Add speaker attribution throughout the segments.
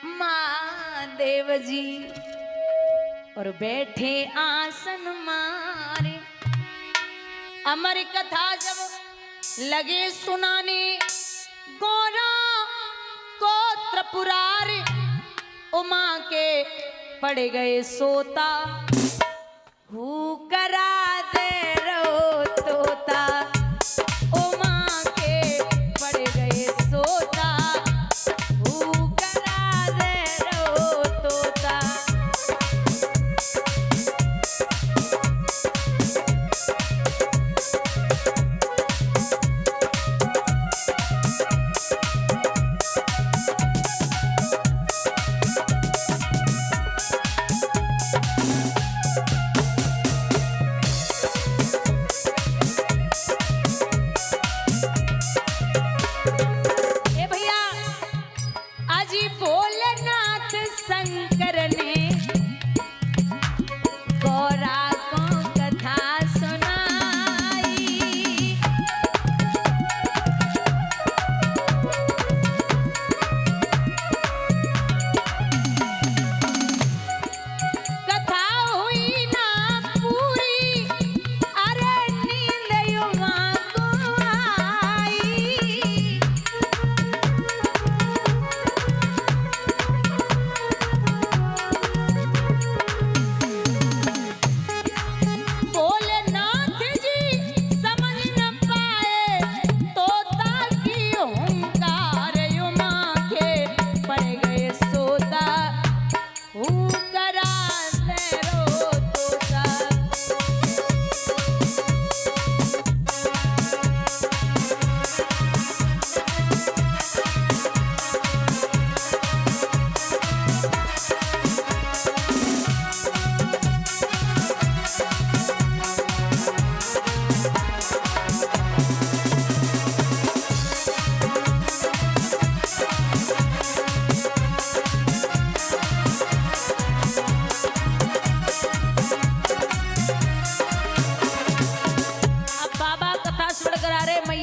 Speaker 1: महादेव जी और बैठे आसन मारे। अमर कथा जब लगे सुनाने, गौरा गोत्र पुरारे उमा के पड़ गए सोता। हु करा दे रो तोता, उमा के पड़ गए सोता। हु करा दे रो तोता।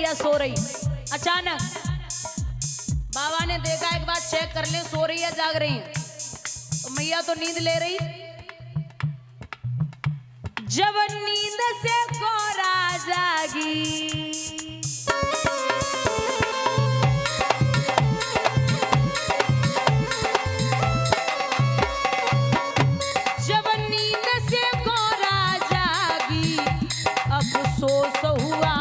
Speaker 1: सो रही। अचानक बाबा ने देखा, एक बार चेक कर ले सो रही है जाग रही है। तो मैया तो नींद ले रही। जब नींद से गौरा जागी, जब नींद से गौरा जागी, अफसोस हुआ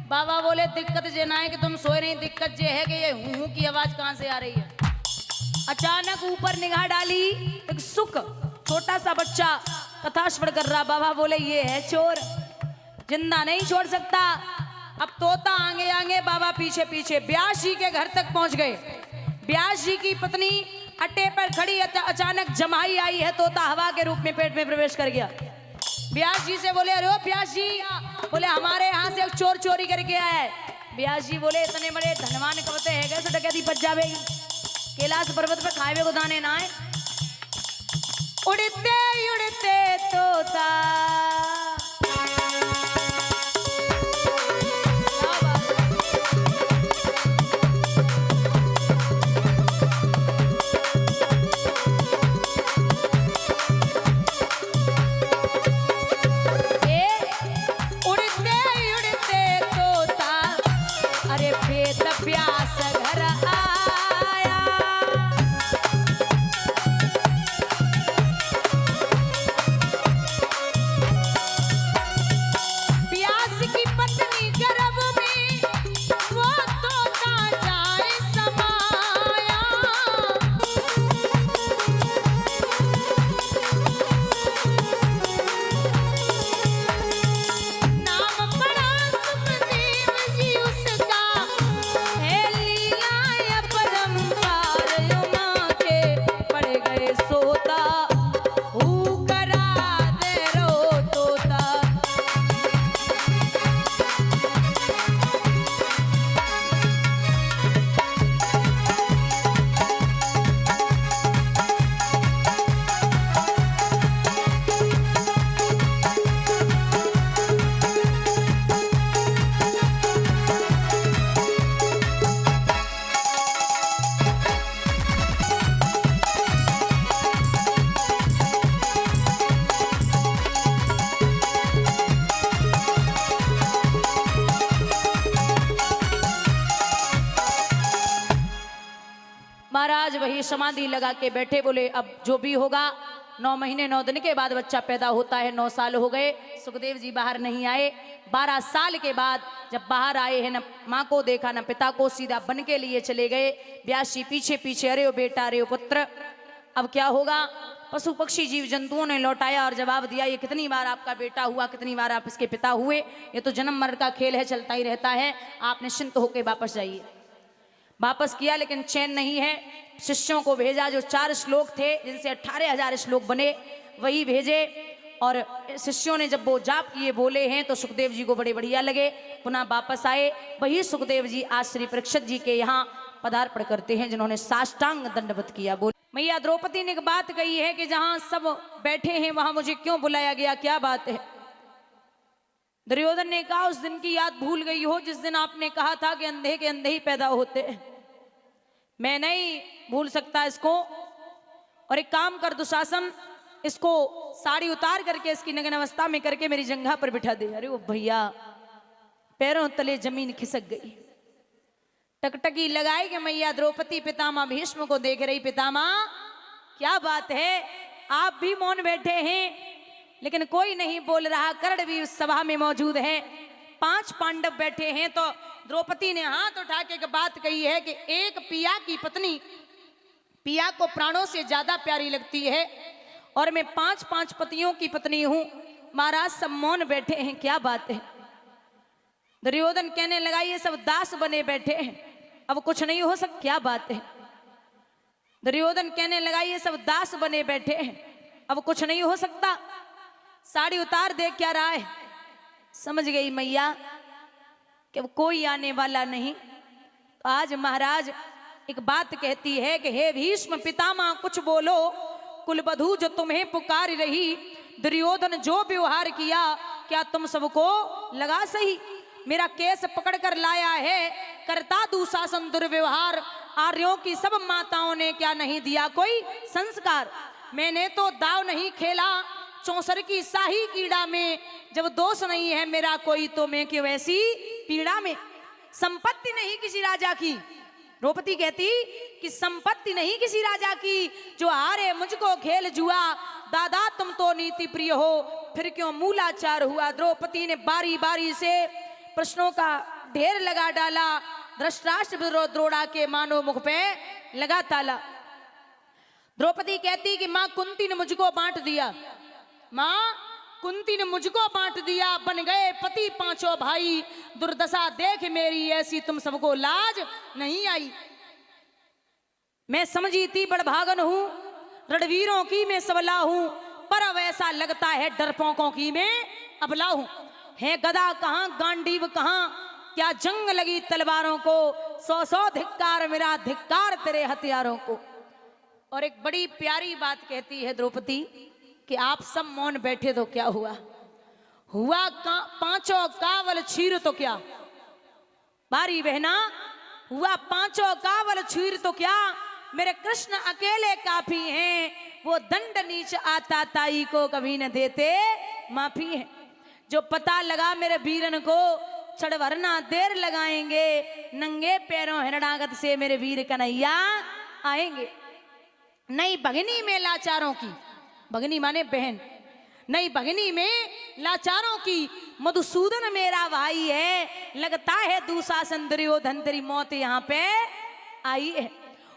Speaker 1: बाबा बोले दिक्कत जे ना है कि तुम सोए नहीं, दिक्कत ये है कि ये हूं की आवाज कहां से आ रही है। अचानक ऊपर निगाह डाली, एक सुख छोटा सा बच्चा कथा श्रवण कर रहा। बाबा बोले ये है चोर, जिंदा नहीं छोड़ सकता। अब तोता आगे आगे, बाबा पीछे पीछे व्यास जी के घर तक पहुंच गए। व्यास जी की पत्नी अट्टे पर खड़ी, अचानक जमाई आई है। तोता हवा के रूप में पेट में प्रवेश कर गया। व्यास जी से बोले अरे ओ व्यास जी, बोले हमारे यहाँ से एक चोर चोरी करके आया है। व्यास जी बोले इतने बड़े धनवान कवते है गए तो डकैती बच जावेगी, कैलाश पर्वत पे खाए को दाने ना है। उड़ते उड़ते तोता महाराज वही समाधि लगा के बैठे, बोले अब जो भी होगा। 9 महीने 9 दिन के बाद बच्चा पैदा होता है। 9 साल हो गए, सुखदेव जी बाहर नहीं आए। 12 साल के बाद जब बाहर आए हैं, न माँ को देखा न पिता को, सीधा बन के लिए चले गए। व्यासी पीछे पीछे, अरे ओ बेटा, अरे ओ पुत्र, अब क्या होगा। पशु पक्षी जीव जंतुओं ने लौटाया और जवाब दिया, ये कितनी बार आपका बेटा हुआ, कितनी बार आप इसके पिता हुए, ये तो जन्म मरण का खेल है, चलता ही रहता है। आप निश्चिंत होकर वापस जाइए। वापस किया, लेकिन चैन नहीं है। शिष्यों को भेजा, जो 4 श्लोक थे जिनसे 18,000 श्लोक बने, वही भेजे। और शिष्यों ने जब वो जाप किए, बोले हैं, तो सुखदेव जी को बड़े बढ़िया लगे। पुनः वापस आए। वही सुखदेव जी आज श्री परीक्षित जी के यहाँ पदार्पण करते हैं, जिन्होंने साष्टांग दंडवत किया। बोले मैया द्रौपदी ने एक बात कही है कि जहां सब बैठे हैं वहां मुझे क्यों बुलाया गया, क्या बात है। दुर्योधन ने कहा, उस दिन की याद भूल गई हो जिस दिन आपने कहा था कि अंधे के अंधे ही पैदा होते हैं। मैं नहीं भूल सकता इसको। और एक काम कर दुशासन, इसको साड़ी उतार करके इसकी नग्न अवस्था में करके मेरी जंघा पर बिठा दे। अरे वो भैया, पैरों तले जमीन खिसक गई। टकटकी लगाई कि मैया द्रौपदी पितामह भीष्म को देख रही। पितामह क्या बात है, आप भी मौन बैठे हैं, लेकिन कोई नहीं बोल रहा। कर्ण भी उस सभा में मौजूद है। 5 पांडव बैठे हैं। तो द्रौपदी ने हाथ उठा के बात कही है कि एक पिया की पत्नी पिया को प्राणों से ज्यादा प्यारी लगती है, और मैं 5 पतियों की पत्नी हूं। महाराज सब मौन बैठे हैं, क्या बात है। दुर्योधन कहने लगा, ये सब दास बने बैठे हैं, अब कुछ नहीं हो सकता, क्या बात है। दुर्योधन कहने लगा, ये सब दास बने बैठे हैं, अब कुछ नहीं हो सकता। साड़ी उतार दे, क्या रहा है। समझ गई मैया कि अब कोई आने वाला नहीं। तो आज महाराज एक बात कहती है कि हे भीष्म पितामह, कुछ बोलो। कुलवधू जो तुम्हें पुकार रही, दुर्योधन जो व्यवहार किया, क्या तुम सबको लगा सही। मेरा केस पकड़कर लाया है, करता दुशासन दुर्व्यवहार। आर्यों की सब माताओं ने क्या नहीं दिया कोई संस्कार। मैंने तो दाव नहीं खेला चौसर की शाही कीड़ा में, जब दोष नहीं है मेरा कोई तो मैं क्यों ऐसी पीड़ा में। संपत्ति नहीं किसी राजा की, द्रौपदी कहती कि संपत्ति नहीं किसी राजा की, जो हारे मुझको खेल जुआ। दादा तुम तो नीति प्रिय हो, फिर क्यों मूलाचार हुआ। द्रौपदी ने बारी बारी से प्रश्नों का ढेर लगा डाला। धृतराष्ट्र द्रोड़ा के मानो मुख पे लगा ताला। द्रौपदी कहती कि माँ कुंती ने मुझको बांट दिया, माँ कुंती ने मुझको बांट दिया। बन गए पति 5 भाई, दुर्दशा देख मेरी ऐसी तुम सबको लाज नहीं आई। मैं समझी थी बड़भागन हूँ, रणवीरों की मैं सबला हूँ, पर अब ऐसा लगता है डरपोकों की मैं अबला हूँ। है गदा कहाँ, गांडीव कहाँ, क्या जंग लगी तलवारों को। 100 धिक्कार मेरा, धिक्कार तेरे हथियारों को। और एक बड़ी प्यारी बात कहती है द्रौपदी कि आप सब मौन बैठे तो क्या हुआ। हुआ 5 कावल छीर तो क्या, बारी बहना, हुआ 5 कावल छीर तो क्या। मेरे कृष्ण अकेले काफी हैं, वो दंड नीच आता ताई को कभी न देते माफी है। जो पता लगा मेरे वीरन को, चढ़ वरना देर लगाएंगे। नंगे पैरों हिरणागत से मेरे वीर कन्हैया आएंगे। नई भगनी में लाचारों की, भगनी माने बहन, नई भगनी में लाचारों की मधुसूदन मेरा भाई है। लगता है दुशासन दुर्योधन तेरी मौत यहाँ पे आई है।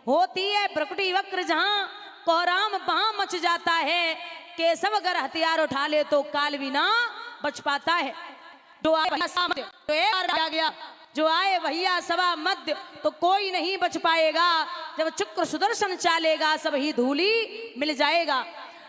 Speaker 1: होती है प्रकृति वक्र जहाँ कोहराम वहां मच जाता है। केशव अगर हथियार उठा ले तो काल भी ना बच पाता है। जो आए गया, जो आए भैया सभा मध्य, तो कोई नहीं बच पाएगा। जब चक्र सुदर्शन चालेगा सब ही धूली मिल जाएगा।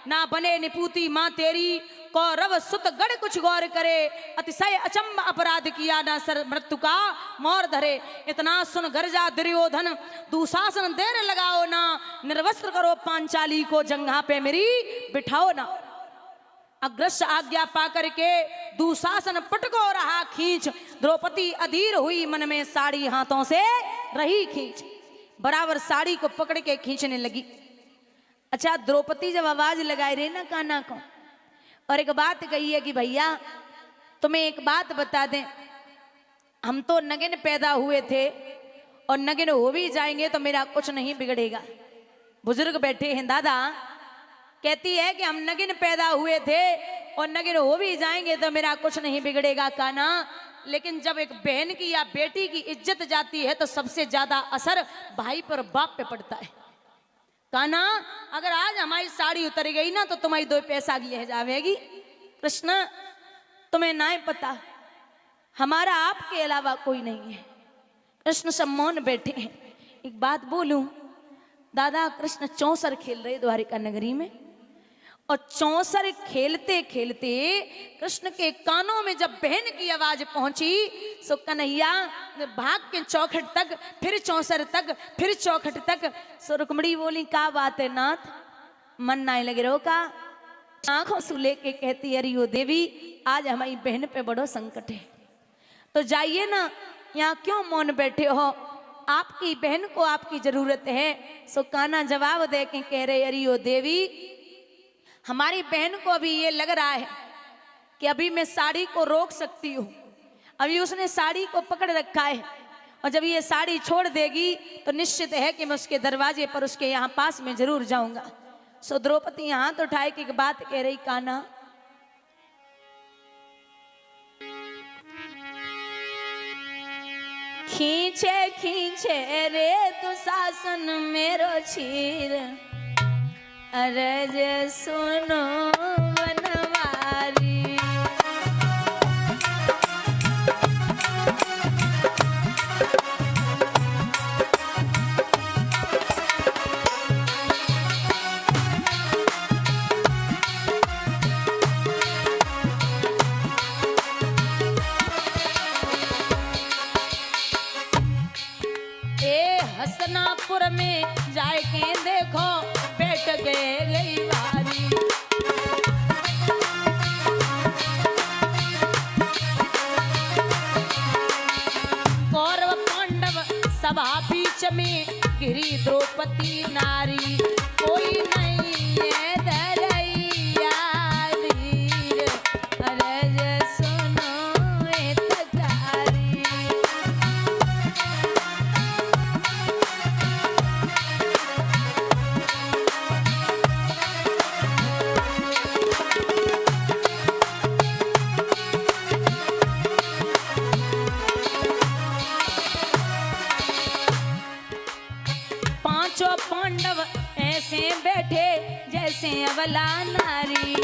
Speaker 1: ना बने निपूती माँ तेरी, कौरव सुत गढ़ कुछ गौर करे। अतिशय अचंभ अपराध किया, ना सर मृत्यु का मोर धरे। इतना सुन गर्जा दुर्योधन, दुशासन देर लगाओ ना। निर्वस्त्र करो पांचाली को, जंघा पे मेरी बिठाओ ना। अग्रस आज्ञा पाकर के दुशासन पटको रहा खींच। द्रौपदी अधीर हुई मन में, साड़ी हाथों से रही खींच। बराबर साड़ी को पकड़ के खींचने लगी। अच्छा, द्रौपदी जब आवाज लगाई रही ना कान्हा को, और एक बात कही है कि भैया तुम्हें एक बात बता दें, हम तो नग्न पैदा हुए थे और नगिन हो भी जाएंगे तो मेरा कुछ नहीं बिगड़ेगा। बुजुर्ग बैठे हैं दादा, कहती है कि हम नगिन पैदा हुए थे और नगिन हो भी जाएंगे तो मेरा कुछ नहीं बिगड़ेगा कान्हा, लेकिन जब एक बहन की या बेटी की इज्जत जाती है तो सबसे ज्यादा असर भाई पर बाप पे पड़ता है। कान्हा अगर आज हमारी साड़ी उतर गई ना तो तुम्हारी 2 पैसा की है जावेगी। कृष्ण तुम्हें ना पता हमारा आपके अलावा कोई नहीं है। कृष्ण सब मौन बैठे हैं। एक बात बोलूं, दादा कृष्ण चौसर खेल रहे द्वारिका नगरी में, और चौसर खेलते खेलते कृष्ण के कानों में जब बहन की आवाज पहुंची सो कन्हैया भाग के चौखट तक, फिर चौसर तक, फिर चौखट तक। सो रुक्मणी बोली का बात है नाथ, मन ना लगे रो का। आंखों से लेके कहती अरे ओ देवी आज हमारी बहन पे बड़ो संकट है, तो जाइए ना, यहाँ क्यों मौन बैठे हो, आपकी बहन को आपकी जरूरत है। सो कान्हा जवाब दे के कह रहे अरे ओ देवी हमारी बहन को अभी ये लग रहा है कि अभी मैं साड़ी को रोक सकती हूँ, अभी उसने साड़ी को पकड़ रखा है, और जब ये साड़ी छोड़ देगी तो निश्चित है कि मैं उसके दरवाजे पर उसके यहाँ पास में जरूर जाऊंगा। सो द्रौपदी हाथ उठाए कि एक बात कह रही कान्हा, खींचे खींचे रे दुशासन मेरो चीर, अरज सुनो बनवारी। हसनापुर में जाए के देखो बैठ गई बारी, कौरव पांडव सभा बीच में गिरी द्रौपदी नारी, कोई नहीं है धरैया वीर, अरज सुनो एतकारी। पांडव ऐसे बैठे जैसे अबला नारी,